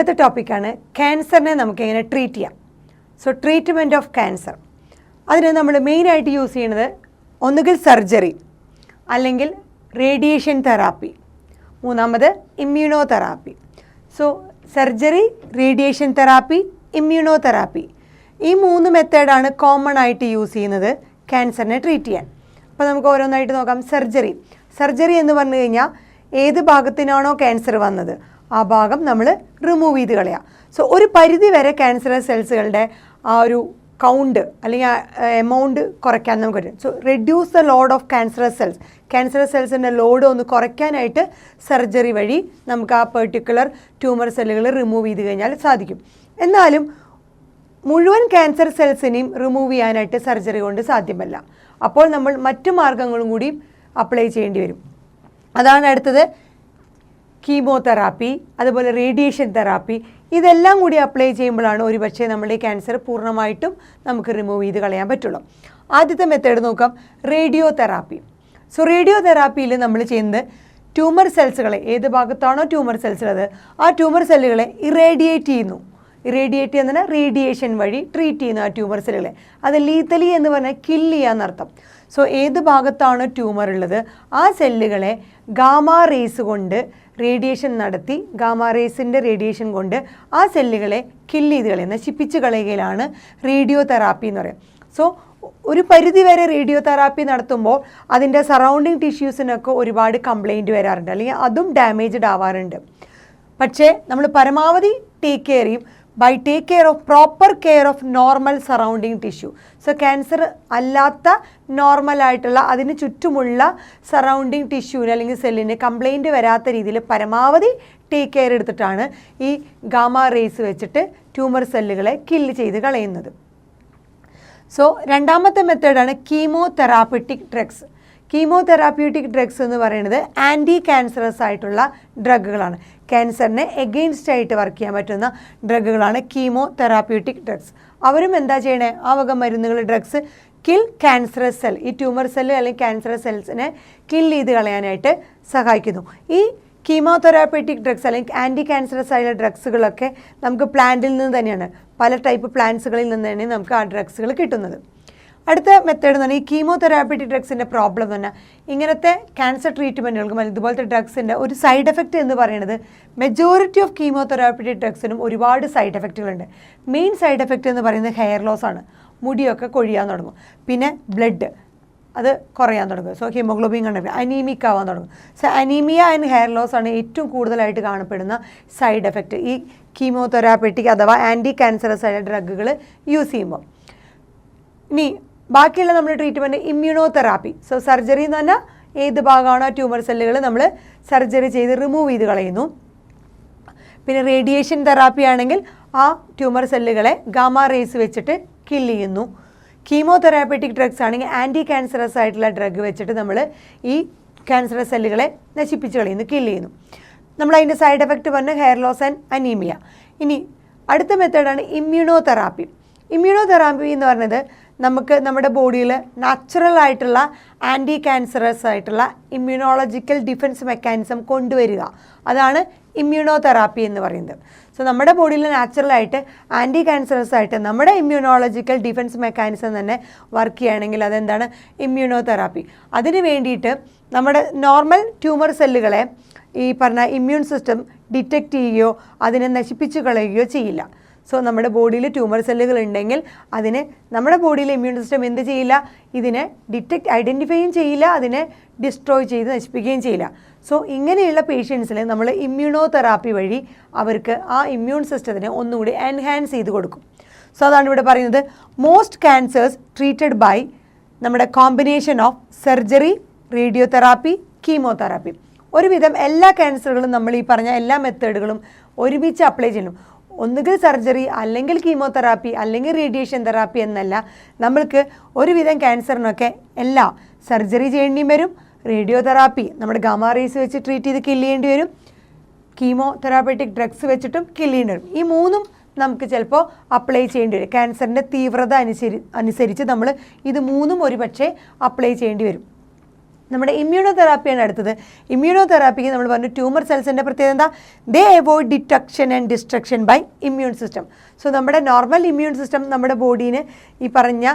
അടുത്ത ടോപ്പിക്കാണ് ക്യാൻസറിനെ നമുക്ക് എങ്ങനെ ട്രീറ്റ് ചെയ്യാം. സോ ട്രീറ്റ്മെൻറ്റ് ഓഫ് ക്യാൻസർ, അതിന് നമ്മൾ മെയിനായിട്ട് യൂസ് ചെയ്യുന്നത് ഒന്നുകിൽ സർജറി അല്ലെങ്കിൽ റേഡിയേഷൻ തെറാപ്പി, മൂന്നാമത് immuno therapy. So surgery, radiation therapy, immuno therapy, ഈ 3 മെത്തേഡാണ് കോമൺ ആയിട്ട് യൂസ് ചെയ്യുന്നത് ക്യാൻസറിനെ ട്രീറ്റ് ചെയ്യാൻ. അപ്പോൾ നമുക്ക് ഓരോന്നായിട്ട് നോക്കാം. സർജറി എന്ന് പറഞ്ഞു കഴിഞ്ഞാൽ ഏത് ഭാഗത്തിനാണോ ക്യാൻസർ വന്നത് ആ ഭാഗം നമ്മൾ റിമൂവ് ചെയ്ത് കളയുക. സോ ഒരു പരിധി വരെ ക്യാൻസറസ് സെൽസുകളുടെ ആ ഒരു കൗണ്ട് അല്ലെങ്കിൽ എമൗണ്ട് കുറയ്ക്കാൻ നമുക്ക് പറ്റും. So reduce the load of cancerous സെൽസിൻ്റെ ലോഡ് ഒന്ന് കുറയ്ക്കാനായിട്ട് സർജറി വഴി നമുക്ക് ആ പെർട്ടിക്കുലർ ട്യൂമർ സെല്ലുകൾ റിമൂവ് ചെയ്ത് കഴിഞ്ഞാൽ സാധിക്കും. എന്നാലും മുഴുവൻ ക്യാൻസർ സെൽസിനെയും റിമൂവ് ചെയ്യാനായിട്ട് സർജറി കൊണ്ട് സാധ്യമല്ല. അപ്പോൾ നമ്മൾ മറ്റു മാർഗങ്ങളും കൂടി അപ്ലൈ ചെയ്യേണ്ടി വരും. അതാണ് അടുത്തത് കീമോതെറാപ്പി, അതുപോലെ റേഡിയേഷൻ തെറാപ്പി. ഇതെല്ലാം കൂടി അപ്ലൈ ചെയ്യുമ്പോഴാണ് ഒരുപക്ഷെ നമ്മുടെ ക്യാൻസർ പൂർണ്ണമായിട്ടും നമുക്ക് റിമൂവ് ചെയ്ത് കളയാൻ പറ്റുള്ളൂ. ആദ്യത്തെ മെത്തേഡ് നോക്കാം, റേഡിയോ തെറാപ്പി. സോ റേഡിയോ തെറാപ്പിയിൽ നമ്മൾ ചെയ്യുന്നത് ട്യൂമർ സെൽസുകളെ, ഏത് ഭാഗത്താണോ ട്യൂമർ സെൽസ് ഉള്ളത് ആ ട്യൂമർ സെല്ലുകളെ ഇറേഡിയേറ്റ് ചെയ്യുന്നു. ഇറേഡിയേറ്റ് എന്ന് പറഞ്ഞാൽ റേഡിയേഷൻ വഴി ട്രീറ്റ് ചെയ്യുന്ന ആ ട്യൂമർ സെല്ലുകളെ. അത് ലീത്തലി എന്ന് പറഞ്ഞാൽ കില്ല് ചെയ്യാന്നർത്ഥം. സോ ഏത് ഭാഗത്താണ് ട്യൂമർ ഉള്ളത് ആ സെല്ലുകളെ ഗാമാ റേസ് കൊണ്ട് റേഡിയേഷൻ നടത്തി, ഗാമാ റേസിൻ്റെ റേഡിയേഷൻ കൊണ്ട് ആ സെല്ലുകളെ കില്ല് ചെയ്ത് കളയുക, നശിപ്പിച്ച് കളയുകയിലാണ് റേഡിയോ തെറാപ്പി എന്ന് പറയുക. സോ ഒരു പരിധി വരെ റേഡിയോ തെറാപ്പി നടത്തുമ്പോൾ അതിൻ്റെ സറൗണ്ടിങ് ടിഷ്യൂസിനൊക്കെ ഒരുപാട് കംപ്ലൈൻറ്റ് വരാറുണ്ട്, അല്ലെങ്കിൽ അതും ഡാമേജ്ഡ് ആവാറുണ്ട്. പക്ഷേ നമ്മൾ പരമാവധി ടേക്ക് കെയർ ചെയ്യും. Bye take care of proper care of normal surrounding tissue. So cancer അല്ലാത്ത നോർമലായിട്ടുള്ള അതിന് ചുറ്റുമുള്ള സറൗണ്ടിങ് ടിഷ്യൂവിന് അല്ലെങ്കിൽ സെല്ലിന് കംപ്ലൈൻറ്റ് വരാത്ത രീതിയിൽ പരമാവധി ടേക്ക് കെയർ എടുത്തിട്ടാണ് ഈ ഗാമാ റേസ് വെച്ചിട്ട് ട്യൂമർ സെല്ലുകളെ കില്ല് ചെയ്ത് കളയുന്നത്. സോ രണ്ടാമത്തെ മെത്തേഡാണ് കീമോതെറാപ്യൂട്ടിക് ഡ്രഗ്സ്. കീമോതെറാപ്യൂട്ടിക് ഡ്രഗ്സ് എന്ന് പറയുന്നത് ആൻറ്റി ക്യാൻസറസ് ആയിട്ടുള്ള ഡ്രഗുകളാണ്. ക്യാൻസറിനെ എഗെയിൻസ്റ്റ് ആയിട്ട് വർക്ക് ചെയ്യാൻ പറ്റുന്ന ഡ്രഗുകളാണ് കീമോതെറാപ്യൂട്ടിക് ഡ്രഗ്സ്. അവരും എന്താ ചെയ്യണേ, ആ വക മരുന്നുകൾ ഡ്രഗ്സ് കിൽ ക്യാൻസറസ് സെൽ, ഈ ട്യൂമർ സെല്ല് അല്ലെങ്കിൽ ക്യാൻസറസ് സെൽസിനെ കില്ല് ചെയ്ത് കളയാനായിട്ട് സഹായിക്കുന്നു. ഈ കീമോതെറാപ്യൂട്ടിക് ഡ്രഗ്സ് അല്ലെങ്കിൽ ആൻറ്റി ക്യാൻസറസ് ആയിട്ടുള്ള ഡ്രഗ്സുകളൊക്കെ നമുക്ക് പ്ലാന്റിൽ നിന്ന് തന്നെയാണ്, പല ടൈപ്പ് പ്ലാന്റ്സുകളിൽ നിന്ന് തന്നെ നമുക്ക് ആ ഡ്രഗ്സുകൾ കിട്ടുന്നത്. അടുത്ത മെത്തേഡ് എന്ന് പറഞ്ഞാൽ ഈ കീമോതെറാപ്യൂട്ടിക് ഡ്രഗ്സിൻ്റെ പ്രോബ്ലം എന്ന് പറഞ്ഞാൽ ഇങ്ങനത്തെ ക്യാൻസർ ട്രീറ്റ്മെൻറ്റുകൾക്കും ഇതുപോലത്തെ ഡ്രഗ്സിൻ്റെ ഒരു സൈഡ് എഫക്റ്റ് എന്ന് പറയുന്നത് മെജോറിറ്റി ഓഫ് കീമോതെറാപ്യൂട്ടിക് ഡ്രഗ്സിനും ഒരുപാട് സൈഡ് എഫക്റ്റുകളുണ്ട്. മെയിൻ സൈഡ് എഫക്റ്റ് എന്ന് പറയുന്നത് ഹെയർ ലോസ് ആണ്. മുടിയൊക്കെ കൊഴിയാൻ തുടങ്ങും. പിന്നെ ബ്ലഡ് അത് കുറയാൻ തുടങ്ങും. സോ ഹീമോഗ്ലോബിൻ കണ്ടത് അനീമിക് ആവാൻ തുടങ്ങും. So anaemia and hair loss ആണ് ഏറ്റവും കൂടുതലായിട്ട് കാണപ്പെടുന്ന സൈഡ് എഫക്റ്റ് ഈ കീമോതെറാപ്യൂട്ടിക് അഥവാ ആൻറ്റി ക്യാൻസറസ് ആയ ഡ്രഗുകൾ യൂസ് ചെയ്യുമ്പോൾ. ഇനി ബാക്കിയുള്ള നമ്മുടെ treatment immunotherapy. So surgery എന്ന് പറഞ്ഞാൽ ഏത് ഭാഗമാണോ ട്യൂമർ സെല്ലുകൾ നമ്മൾ സർജറി ചെയ്ത് റിമൂവ് ചെയ്ത് കളയുന്നു. പിന്നെ റേഡിയേഷൻ തെറാപ്പി ആണെങ്കിൽ ആ ട്യൂമർ സെല്ലുകളെ ഗാമാ റേസ് വെച്ചിട്ട് കില്ല് ചെയ്യുന്നു. കീമോതെറാപ്യൂട്ടിക് ഡ്രഗ്സ് ആണെങ്കിൽ ആൻറ്റി ക്യാൻസറസ് ആയിട്ടുള്ള ഡ്രഗ് വെച്ചിട്ട് നമ്മൾ ഈ ക്യാൻസറസ് സെല്ലുകളെ നശിപ്പിച്ച് കളയുന്നു, കില്ല് ചെയ്യുന്നു. നമ്മളതിൻ്റെ സൈഡ് എഫക്റ്റ് പറഞ്ഞ് ഹെയർ ലോസ് ആൻഡ് അനീമിയ. ഇനി അടുത്ത മെത്തേഡാണ് ഇമ്മ്യൂണോ തെറാപ്പി. ഇമ്മ്യൂണോ തെറാപ്പി എന്ന് പറയുന്നത് നമുക്ക് നമ്മുടെ ബോഡിയിൽ നാച്ചുറൽ ആയിട്ടുള്ള ആൻറ്റി ക്യാൻസറസ് ആയിട്ടുള്ള ഇമ്മ്യൂണോളജിക്കൽ ഡിഫൻസ് മെക്കാനിസം കൊണ്ടുവരിക, അതാണ് ഇമ്മ്യൂണോ തെറാപ്പി എന്ന് പറയുന്നത്. സോ നമ്മുടെ ബോഡിയിൽ നാച്ചുറലായിട്ട് ആൻറ്റി ക്യാൻസറസ് ആയിട്ട് നമ്മുടെ ഇമ്മ്യൂണോളജിക്കൽ ഡിഫൻസ് മെക്കാനിസം തന്നെ വർക്ക് ചെയ്യുകയാണെങ്കിൽ അതെന്താണ് ഇമ്മ്യൂണോ തെറാപ്പി. അതിന് വേണ്ടിയിട്ട് നമ്മുടെ നോർമൽ ട്യൂമർ സെല്ലുകളെ ഈ പറഞ്ഞ ഇമ്മ്യൂൺ സിസ്റ്റം ഡിറ്റക്റ്റ് ചെയ്യുകയോ അതിനെ നശിപ്പിച്ച് കളയുകയോ ചെയ്യില്ല. സോ നമ്മുടെ ബോഡിയിൽ ട്യൂമർ സെല്ലുകൾ ഉണ്ടെങ്കിൽ അതിനെ നമ്മുടെ ബോഡിയിലെ ഇമ്മ്യൂൺ സിസ്റ്റം എന്ത് ചെയ്യില്ല, ഇതിനെ ഐഡൻറ്റിഫൈയും ചെയ്യില്ല, അതിനെ ഡിസ്ട്രോയ് ചെയ്ത് നശിപ്പിക്കുകയും ചെയ്യില്ല. സോ ഇങ്ങനെയുള്ള പേഷ്യൻസിൽ നമ്മൾ ഇമ്മ്യൂണോ തെറാപ്പി വഴി അവർക്ക് ആ ഇമ്മ്യൂൺ സിസ്റ്റത്തിനെ ഒന്നുകൂടി എൻഹാൻസ് ചെയ്ത് കൊടുക്കും. സോ അതാണ് ഇവിടെ പറയുന്നത്, മോസ്റ്റ് ക്യാൻസേഴ്സ് ട്രീറ്റഡ് ബൈ നമ്മുടെ combination of surgery, radio therapy, chemotherapy. ഒരുവിധം എല്ലാ ക്യാൻസറുകളും നമ്മൾ ഈ പറഞ്ഞ എല്ലാ മെത്തേഡുകളും ഒരുമിച്ച് അപ്ലൈ ചെയ്യണം. ഒന്നുകിൽ സർജറി അല്ലെങ്കിൽ കീമോതെറാപ്പി അല്ലെങ്കിൽ റേഡിയേഷൻ തെറാപ്പി എന്നല്ല, നമ്മൾക്ക് ഒരുവിധം ക്യാൻസറിനൊക്കെ എല്ലാ സർജറി ചെയ്യേണ്ടി വരും, റേഡിയോ തെറാപ്പി നമ്മുടെ ഗാമാ റേസ് വെച്ച് ട്രീറ്റ് ചെയ്ത് കില്ല് ചെയ്യേണ്ടി വരും, കീമോതെറാപ്യൂട്ടിക് ഡ്രഗ്സ് വെച്ചിട്ടും കില്ല് ചെയ്യേണ്ടി വരും. ഈ മൂന്നും നമുക്ക് ചിലപ്പോൾ അപ്ലൈ ചെയ്യേണ്ടി വരും. ക്യാൻസറിൻ്റെ തീവ്രത അനുസരിച്ച് നമ്മൾ ഇത് മൂന്നും ഒരുപക്ഷെ അപ്ലൈ ചെയ്യേണ്ടി വരും. നമ്മുടെ ഇമ്മ്യൂണോതെറാപ്പിയാണ് അടുത്തത്. ഇമ്മ്യൂണോതെറാപ്പിക്ക് നമ്മൾ പറഞ്ഞു ട്യൂമർ സെൽസിൻ്റെ പ്രത്യേകത എന്താ? They avoid detection and destruction by immune system. So നമ്മുടെ നോർമൽ ഇമ്മ്യൂൺ സിസ്റ്റം നമ്മുടെ ബോഡീനെ ഈ പറഞ്ഞ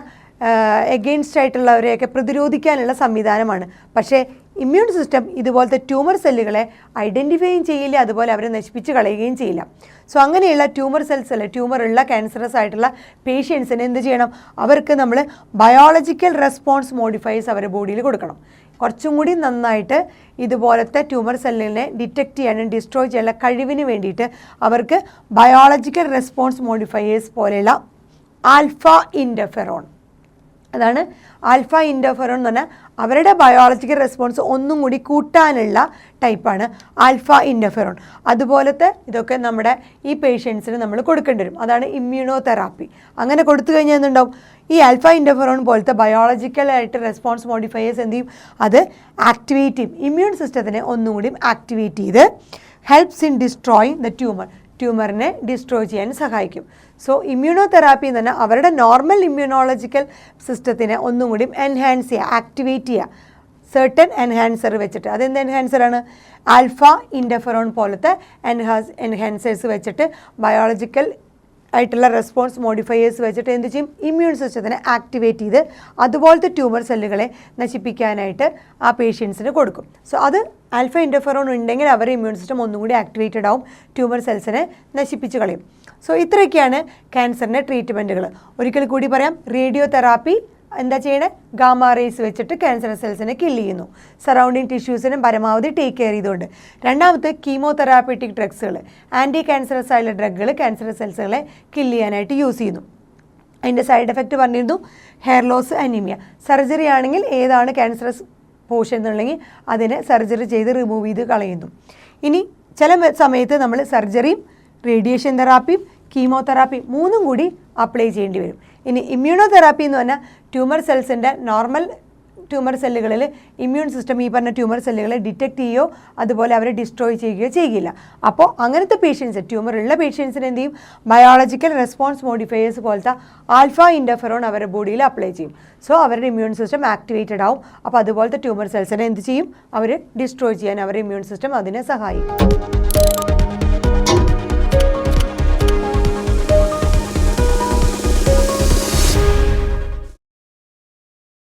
എഗെയിൻസ്റ്റ് ആയിട്ടുള്ളവരെയൊക്കെ പ്രതിരോധിക്കാനുള്ള സംവിധാനമാണ്. പക്ഷേ ഇമ്മ്യൂൺ സിസ്റ്റം ഇതുപോലത്തെ ട്യൂമർ സെല്ലുകളെ ഐഡൻറ്റിഫൈയും ചെയ്യില്ല, അതുപോലെ അവരെ നശിപ്പിച്ച് കളയുകയും ചെയ്യില്ല. സോ അങ്ങനെയുള്ള ട്യൂമർ സെൽസ് അല്ലെ, ട്യൂമർ ഉള്ള ക്യാൻസറസ് ആയിട്ടുള്ള പേഷ്യൻസിന് എന്ത് ചെയ്യണം? അവർക്ക് നമ്മൾ ബയോളജിക്കൽ റെസ്പോൺസ് മോഡിഫയേഴ്സ് അവരുടെ ബോഡിയിൽ കൊടുക്കണം. കുറച്ചും കൂടി നന്നായിട്ട് ഇതുപോലത്തെ ട്യൂമർ സെല്ലിനെ ഡിറ്റക്റ്റ് ചെയ്യാനും ഡിസ്ട്രോയ് ചെയ്യാനുള്ള കഴിവിന് വേണ്ടിയിട്ട് അവർക്ക് ബയോളജിക്കൽ റെസ്പോൺസ് മോഡിഫയേഴ്സ് പോലെയുള്ള ആൽഫ ഇൻറ്റർഫെറോൺ, അതാണ് ആൽഫ ഇൻറ്റർഫെറോൺ എന്ന് പറഞ്ഞാൽ അവരുടെ ബയോളജിക്കൽ റെസ്പോൺസ് ഒന്നും കൂടി കൂട്ടാനുള്ള ടൈപ്പാണ് ആൽഫ ഇൻറ്റർഫെറോൺ. അതുപോലത്തെ ഇതൊക്കെ നമ്മുടെ ഈ പേഷ്യൻസിന് നമ്മൾ കൊടുക്കേണ്ടി വരും. അതാണ് ഇമ്മ്യൂണോതെറാപ്പി. അങ്ങനെ കൊടുത്തു കഴിഞ്ഞാൽ എന്തുണ്ടാവും? ഈ ആൽഫ ഇൻറ്റർഫെറോൺ പോലത്തെ ബയോളജിക്കലായിട്ട് റെസ്പോൺസ് മോഡിഫയേഴ്സ് എന്ത് ചെയ്യും? അത് ആക്ടിവേറ്റ് ചെയ്യും. ഇമ്മ്യൂൺ സിസ്റ്റത്തിനെ ഒന്നും കൂടി ആക്ടിവേറ്റ് ചെയ്ത് ഹെൽപ്സ് ഇൻ ഡിസ്ട്രോയിങ് ദ ട്യൂമറിനെ ഡിസ്ട്രോയ് ചെയ്യാൻ സഹായിക്കും. സോ ഇമ്മ്യൂണോതെറാപ്പി എന്ന് പറഞ്ഞാൽ അവരുടെ നോർമൽ ഇമ്മ്യൂണോളജിക്കൽ സിസ്റ്റത്തിനെ ഒന്നും കൂടി എൻഹാൻസ് ചെയ്യുക, ആക്ടിവേറ്റ് ചെയ്യുക സെർട്ടൻ എൻഹാൻസർ വെച്ചിട്ട്. അതെന്ത് എൻഹാൻസറാണ്? ആൽഫ ഇൻറ്റർഫെറോൺ പോലത്തെ എൻഹാൻസേഴ്സ് വെച്ചിട്ട് ബയോളജിക്കൽ ആയിട്ടുള്ള റെസ്പോൺസ് മോഡിഫയേഴ്സ് വെച്ചിട്ട് എന്ത് ചെയ്യും? ഇമ്മ്യൂൺ സിസ്റ്റത്തിനെ ആക്ടിവേറ്റ് ചെയ്ത് അതുപോലത്തെ ട്യൂമർ സെല്ലുകളെ നശിപ്പിക്കാനായിട്ട് ആ പേഷ്യൻസിന് കൊടുക്കും. സോ അത് ആൽഫ ഇൻറ്റർഫെറോൺ ഉണ്ടെങ്കിൽ അവരുടെ ഇമ്മ്യൂൺ സിസ്റ്റം ഒന്നും കൂടി ആക്ടിവേറ്റഡ് ആവും, ട്യൂമർ സെൽസിനെ നശിപ്പിച്ച് കളയും. സോ ഇത്രയൊക്കെയാണ് ക്യാൻസറിൻ്റെ ട്രീറ്റ്മെൻറ്റുകൾ. ഒരിക്കൽ കൂടി പറയാം. റേഡിയോ തെറാപ്പി എന്താ ചെയ്യണേ? ഗാമ റേസ് വെച്ചിട്ട് ക്യാൻസർ സെൽസിനെ കില്ല് ചെയ്യുന്നു, സറൗണ്ടിങ് ടിഷ്യൂസിനും പരമാവധി ടേക്ക് കെയർ ചെയ്തുകൊണ്ട്. രണ്ടാമത്തെ കീമോതെറാപ്പറ്റിക് ഡ്രഗ്സുകൾ, ആൻറ്റി ക്യാൻസറസ് ആയുള്ള ഡ്രഗുകൾ ക്യാൻസർ സെൽസുകളെ കില്ല് ചെയ്യാനായിട്ട് യൂസ് ചെയ്യുന്നു. അതിൻ്റെ സൈഡ് എഫക്റ്റ് പറഞ്ഞിരുന്നു, ഹെയർ ലോസ്, അനീമിയ. സർജറി ആണെങ്കിൽ ഏതാണ് ക്യാൻസറസ് പോർഷൻ എന്നുണ്ടെങ്കിൽ അതിനെ സർജറി ചെയ്ത് റിമൂവ് ചെയ്ത് കളയുന്നു. ഇനി ചില സമയത്ത് നമ്മൾ സർജറിയും റേഡിയേഷൻ തെറാപ്പിയും കീമോതെറാപ്പി മൂന്നും കൂടി അപ്ലൈ ചെയ്യേണ്ടി വരും. ഇനി ഇമ്മ്യൂണോതെറാപ്പി എന്ന് പറഞ്ഞാൽ ട്യൂമർ സെൽസിൻ്റെ നോർമൽ ട്യൂമർ സെല്ലുകളിൽ ഇമ്മ്യൂൺ സിസ്റ്റം ഈ പറഞ്ഞ ട്യൂമർ സെല്ലുകളെ ഡിറ്റക്റ്റ് ചെയ്യുകയോ അതുപോലെ അവരെ ഡിസ്ട്രോയ് ചെയ്യുകയോ ചെയ്യില്ല. അപ്പോൾ അങ്ങനത്തെ പേഷ്യൻസ്, ട്യൂമർ ഉള്ള പേഷ്യൻസിന് എന്ത് ചെയ്യും? ബയോളജിക്കൽ റെസ്പോൺസ് മോഡിഫയേഴ്സ് പോലത്തെ ആൽഫ ഇൻറ്റർഫെറോൺ അവരുടെ ബോഡിയിൽ അപ്ലൈ ചെയ്യും. സോ അവരുടെ ഇമ്മ്യൂൺ സിസ്റ്റം ആക്ടിവേറ്റഡ് ആവും. അപ്പോൾ അതുപോലത്തെ ട്യൂമർ സെൽസിനെ എന്ത് ചെയ്യും? അവർ ഡിസ്ട്രോയ് ചെയ്യാൻ അവരുടെ ഇമ്മ്യൂൺ സിസ്റ്റം അതിനെ സഹായിക്കും.